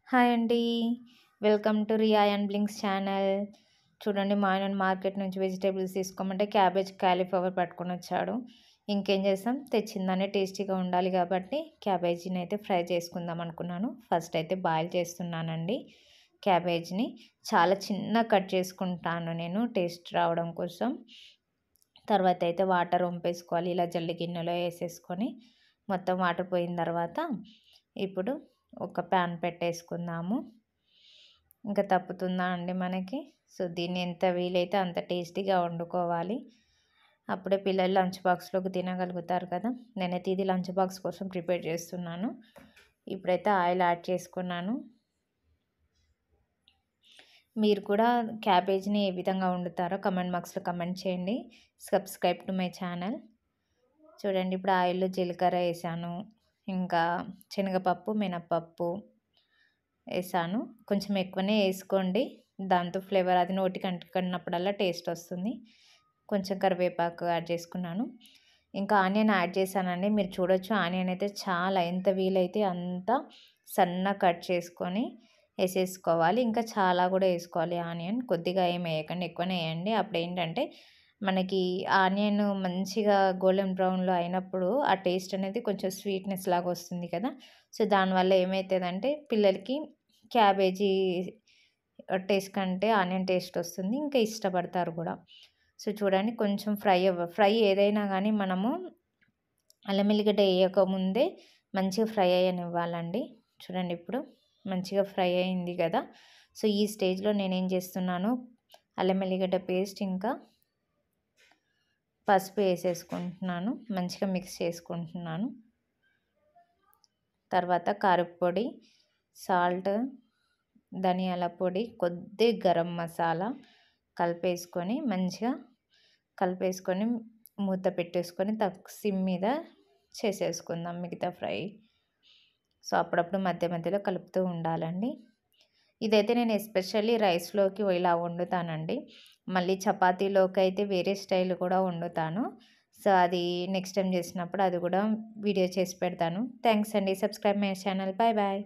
Hi అండి. Welcome to Riya and blinks channel. చూడండి మా ఆయన మార్కెట్ నుంచి వెజిటేబుల్స్ తీసుకోమంటే క్యాబేజ్, కాలీఫ్లవర్ పట్టుకొనొచ్చాడు. ఇంకేం చేసాం, తెచ్చిందాన్నే టేస్టీగా ఉండాలి కాబట్టి క్యాబేజీని అయితే ఫ్రై చేసుకుందాం అనుకున్నాను. ఫస్ట్ అయితే బాయిల్ చేస్తున్నానండి క్యాబేజ్‌ని. చాలా చిన్నగా కట్ చేసుకుంటాను నేను టేస్ట్ రావడం కోసం. తర్వాత అయితే వాటర్ వంపేసుకోవాలి. ఇలా జల్లి గిన్నెలో ఏసేసుకొని మొత్తం వాటర్ పోయిన తర్వాత ఇప్పుడు ఒక ప్యాన్ పెట్టేసుకుందాము. ఇంకా తప్పుతుందా అండి మనకి? సో, దీన్ని ఎంత వీలైతే అంత టేస్టీగా వండుకోవాలి. అప్పుడే పిల్లలు లంచ్ బాక్స్‌లోకి తినగలుగుతారు కదా! నేనైతే ఇది లంచ్ బాక్స్ కోసం ప్రిపేర్ చేస్తున్నాను. ఇప్పుడైతే ఆయిల్ యాడ్ చేసుకున్నాను. మీరు కూడా క్యాబేజ్‌ని ఏ విధంగా వండుతారో కామెంట్ బాక్స్‌లో కామెంట్ చేయండి. Subscribe to my channel. చూడండి ఇప్పుడు ఆయిల్‌లో జీలకర్ర ఏసాను. ఇంకా శనగపప్పు, మినపప్పు ఏసాను. కొంచెం ఎక్కువనే ఏసుకోండి. దాంతో ఫ్లేవర్ అది నోటికి అంటుకున్నప్పుడల్లా టేస్ట్ వస్తుంది. కొంచెం కరివేపాకు యాడ్ చేసుకున్నాను. ఇంకా ఆనియన్ యాడ్ చేశానండి. మీరు చూడొచ్చు ఆనియన్ అయితే చాలా ఎంత వీలైతే అంత సన్నగా కట్ చేసుకొని ఏసేసుకోవాలి. ఇంకా చాలా కూడా ఏసుకోవాలి ఆనియన్. కొద్దిగా ఏమి వేయకండి, ఎక్కువనే వేయండి. అప్పుడేంటంటే మనకి ఆనియన్ మంచిగా గోల్డెన్ బ్రౌన్‌లో అయినప్పుడు ఆ టేస్ట్ అనేది కొంచెం స్వీట్‌నెస్ లాగా వస్తుంది కదా! సో, దానివల్ల ఏమైతదంటే పిల్లలకి క్యాబేజీ టేస్ట్ కంటే ఆనియన్ టేస్ట్ వస్తుంది. ఇంకా ఇష్టపడతారు కూడా. సో, చూడండి కొంచెం ఫ్రై ఏదైనా గానీ మనము అల్లం ఎల్లిగడ్డ ఏయకముందే మంచిగా ఫ్రై అయ్యనివ్వాలండి. చూడండి ఇప్పుడు మంచిగా ఫ్రై అయింది కదా! సో, ఈ స్టేజ్‌లో నేనేం చేస్తున్నాను, అల్లం ఎల్లిగడ్డ పేస్ట్ ఇంకా పసుపు ఏసేసుకుంటున్నాను. మంచిగా మిక్స్ చేసుకుంటున్నాను. తర్వాత కారప్పొడి, సాల్ట్, ధనియాల పొడి, కొద్దిగా గరం మసాలా కలిపేసుకొని మూత పెట్టేసుకొని సిమ్ మీద చేసేసుకుందాం మిగతా ఫ్రై. సో, అప్పుడప్పుడు మధ్య మధ్యలో కలుపుతూ ఉండాలండి. ఇదైతే నేను ఎస్పెషల్లీ రైస్‌లోకి ఇలా వండుతానండి. మళ్ళీ చపాతీలోకి అయితే వేరే స్టైల్ కూడా వండుతాను. సో, అది నెక్స్ట్ టైమ్ చేసినప్పుడు అది కూడా వీడియో చేసి పెడతాను. థాంక్స్ అండి. Subscribe my channel. Bye bye.